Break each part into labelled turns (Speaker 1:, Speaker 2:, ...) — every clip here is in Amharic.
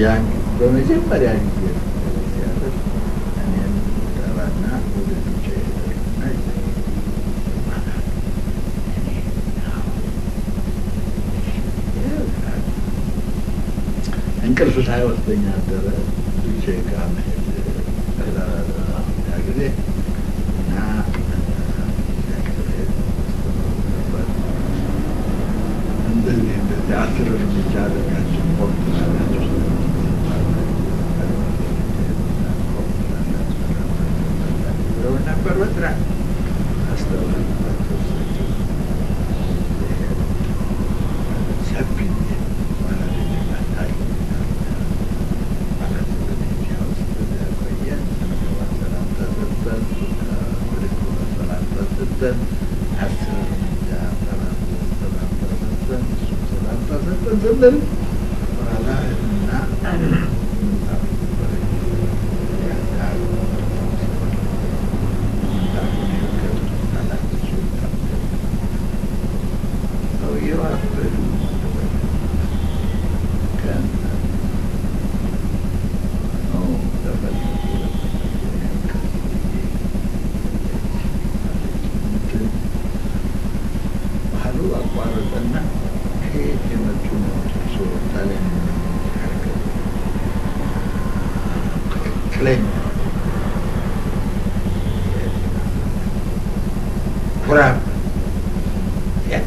Speaker 1: ያን በመጀመሪያ ጊዜ ሲያደርግ እኔን ጠራና ወደ ልጄ ሄደና እንቅልፍ ሳይወስደኝ አደረ። ልጄ ጋር መሄድ ያ ጊዜ እና እንደዚህ 10 እርምጃ አደረጋችን ፖርት ናቸው ነበር በስራ አስተውለን ሰፊ kurang ya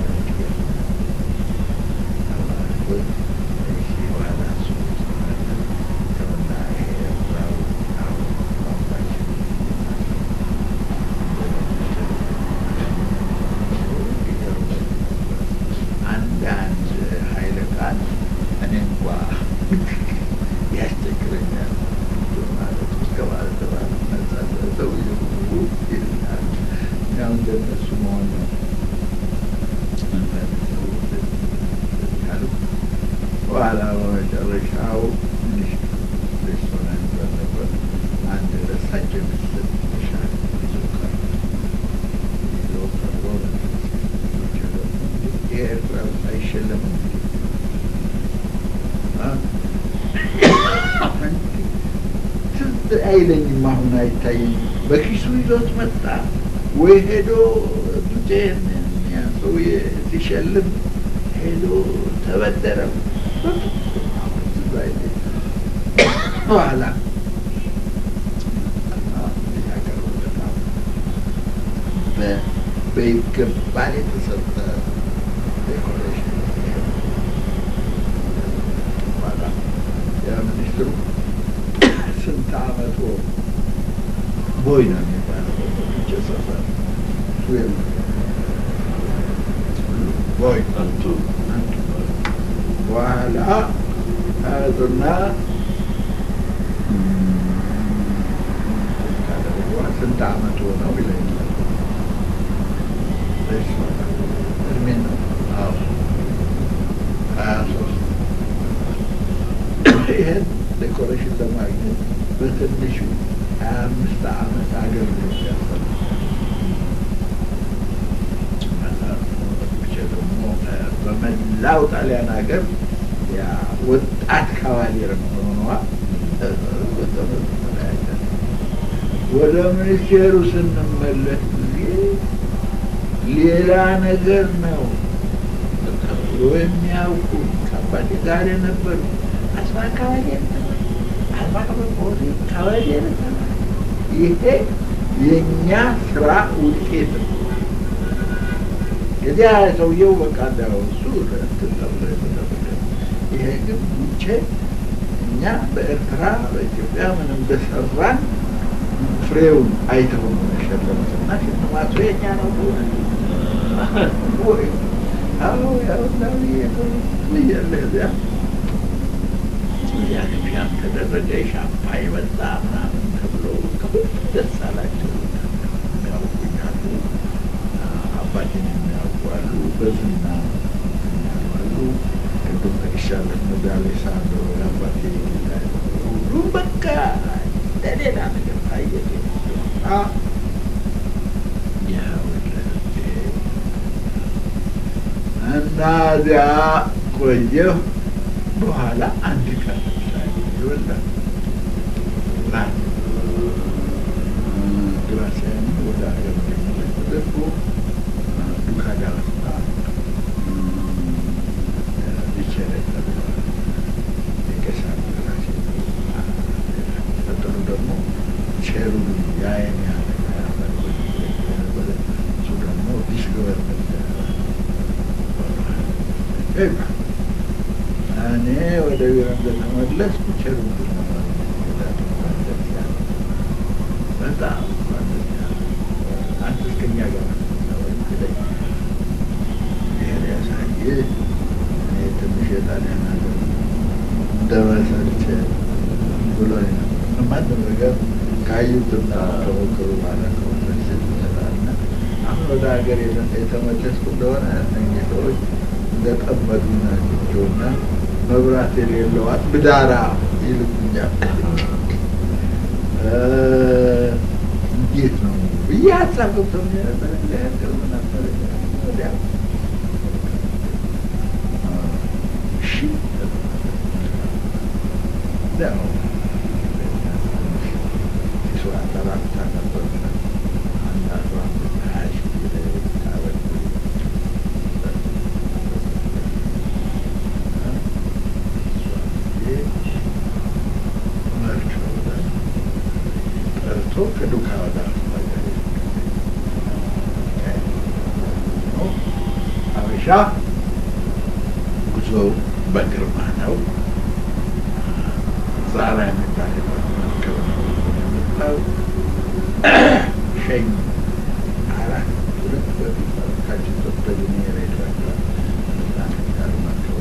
Speaker 1: አይለኝም አሁን አይታየኝም በኪሱ ይዞት መጣ ወይ ሄዶ ዱቴን ያሰውዬ ሲሸልም ሄዶ ተበደረው በኋላ በይገባል የተሰጠ ዴኮሬሽን በኋላ ያ ሚኒስትሩ ስንት ዓመቱ ቦይ ነው የሚባለው ሰፈር ቦይ አንቱ በኋላ አያዙና ስንት ዓመቱ ነው ይለኛል። እድሜ ነው 23 ይሄን ዴኮሬሽን ለማግኘት በትንሹ 25 ዓመት አገልግሎት ያሰራል። ደግሞ በመላው ጣሊያን ሀገር ያ ወጣት ካቫሊየር መሆኗ ወደ ሚኒስቴሩ ስንመለስ ሌላ ነገር ነው። የሚያውቁ ከአባቴ ጋር የነበሩ አስፋ ካቫሊየር ካቫሊየር ይሄ የእኛ ስራ ውጤት ነው። የዚያ ሰውየው በቃ እንዳው እሱ ይሄ ግን ውጭ እኛ በኤርትራ በኢትዮጵያ ምን እንደሰራን ፍሬውን አይተው ነው የሸለሙትና ሽልማቱ የእኛ ነው። ወይ አዎ ያው ያ ግብዣም ተደረገ። ሻምፓኝ መጣ ምናምን ተብሎ ደስ አላቸው። የሚያውቁኛሉ አባቴን የሚያውቁ አሉ፣ በዝና ያሉ ቅድም ጠቅሻለሁ። አሌሳንድሮ የአባቴ ሁሉ በቃ ለሌላ ነገር ታየ። እና እዚያ ቆየሁ። በኋላ አንድ ቀን በላ ግራሲያን ወደ ሀገር ተደርጎ ዱካ ዳረስታ ሊቸረ ተብሏል። የቄሳር ግራሲ ቀጥሎ ደግሞ ቼሩ የአይን ነበረ። እሱ ደግሞ ዲስገቨርመንት እኔ ወደ ቢሮ እንደተመለስኩ ቼሩ በጣም አንተ እስከኛ ጋር ብሔር ያሳየ እኔ ትንሽ የጣሊያን ሀገር እንደመሰልቸ ብሎ ማንም ነገር ካዩትና ከሞክሩ ማለት ከሆነች ይችላልና አሁን ወደ ሀገር የተመለስኩ እንደሆነ እነዚህ ሰዎች እንደጠመዱ ናቸውና መብራት የሌለዋት ብዳራ ይልኩኛል። እንዴት ነው ብዬ ሀሳብ ገብተው ነበር ያገሩ ነበር ወዲያ እሺ ነው እሱ አጣራታ ነበር አንዳንዱ አሽ ታወቅ ከዱካ ወደ ሀበሻ ጉዞ በግርማ ነው። ዛራ የሚባል መርከብ ነው የመጣው። ሸኝ አራት ሁለት በፊታችን ተደግሞ ሬድራቸዋል ያሉናቸው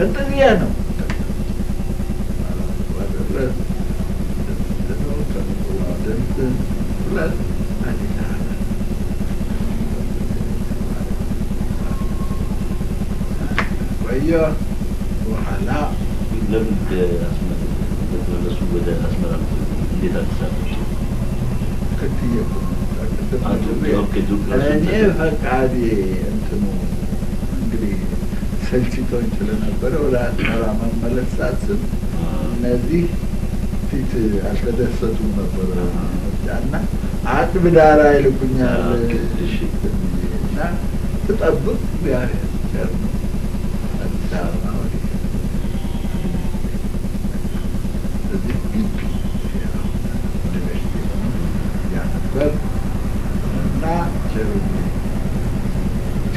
Speaker 1: እንጥያ ነው ቆየ። በኋላ
Speaker 2: ለምን ለሱ ወደ አስመራ እንዴት አልተሳተፍሽ?
Speaker 1: እኔ ፈቃዴ እንትኑ እንግዲህ ሰልችቶኝ ስለነበረ ወደ አስመራ መመለስ ሳስብ እነዚህ ፊት አልተደሰቱም ነበር እና አጥብ ዳራ ይልኩኛል እና ትጠብቅ ቢያር ነው አዲስ አበባ ወዲህ እዚህ ግቢ ዩኒቨርሲቲ ያነበር እና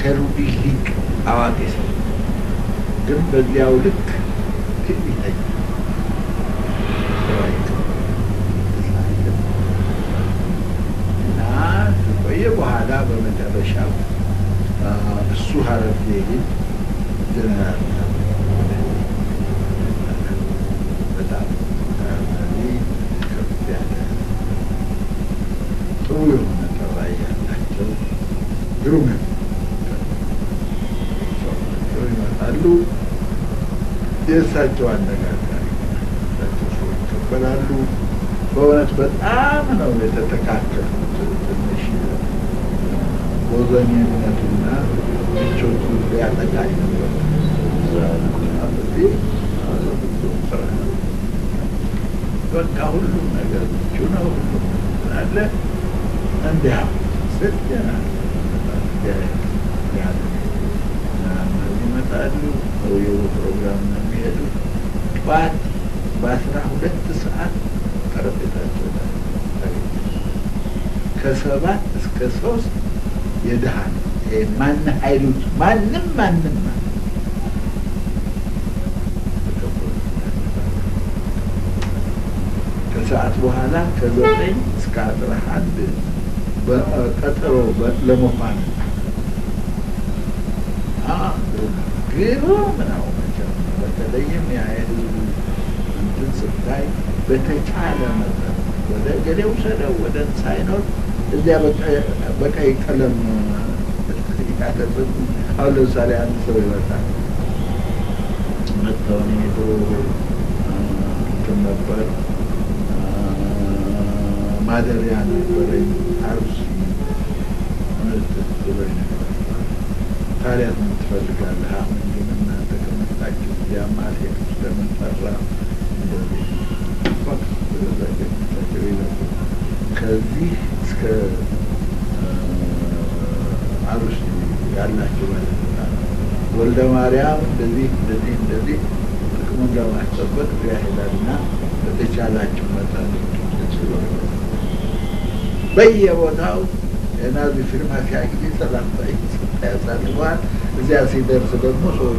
Speaker 1: ቸሩቢ ሊቅ አዋቂ ሰው ግን በዚያው ልክ ትንሽ እና ቆየ። በኋላ በመጨረሻ እሱ ሀረርጌ ጀነራል በጣም ከፍ ያለ ጥሩ የሆነ ጠባይ ያላቸው ግሩም ይመጣሉ። የእሳቸው አነጋጋሪ ሰው ይቀበላሉ። በእውነት በጣም ነው የተተካከሉት። ትንሽ ቦዘኝነቱና ምቾቱ ሊያጠቃኝ ነበር። በቃ ሁሉም ነገር ምቹ ነው። ሁሉም ስላለ እንዲያ ስትገና ይመጣሉ። ሰውየው ፕሮግራም ነው የሚሄዱ። ጠዋት በ12 ሰዓት ጠረጴዛቸው ላይ ከ7 እስከ 3 የድሃ ማን ሀይሉት ማንም ከሰዓት በኋላ ከ9 እስከ 11 በቀጠሮ ለመሆን ግሩም ነው። በተለይም የህዝቡ እንትን ስታይ በተቻለ መጠን ወደ ገሌ ውሰደው ወደ ሳይኖር እዚያ በቀይ ቀለም ያለበት። አሁን ለምሳሌ አንድ ሰው ይመጣል መጥተውን ሄዶ እንትን ነበር ማደሪያ ነበረኝ አርሲ ብሎኝ ነበር ታዲያ ምን ትፈልጋለህ? አሁን ግን እናንተ ከመጣችሁ እዚያም አልሄድም ስለምንፈራ እንደዚህ ከዚህ እስከ አሩሲ ያላችሁ ባለስልጣን ወልደ ማርያም እንደዚህ ጥቅሙን ለማስጠበቅ ያሄዳልና በተቻላችሁ መጠን በየቦታው የናዚ ፊልም ጊዜ ሰላምታ ያሳልፈዋል። እዚያ ሲደርስ ደግሞ ሰዎች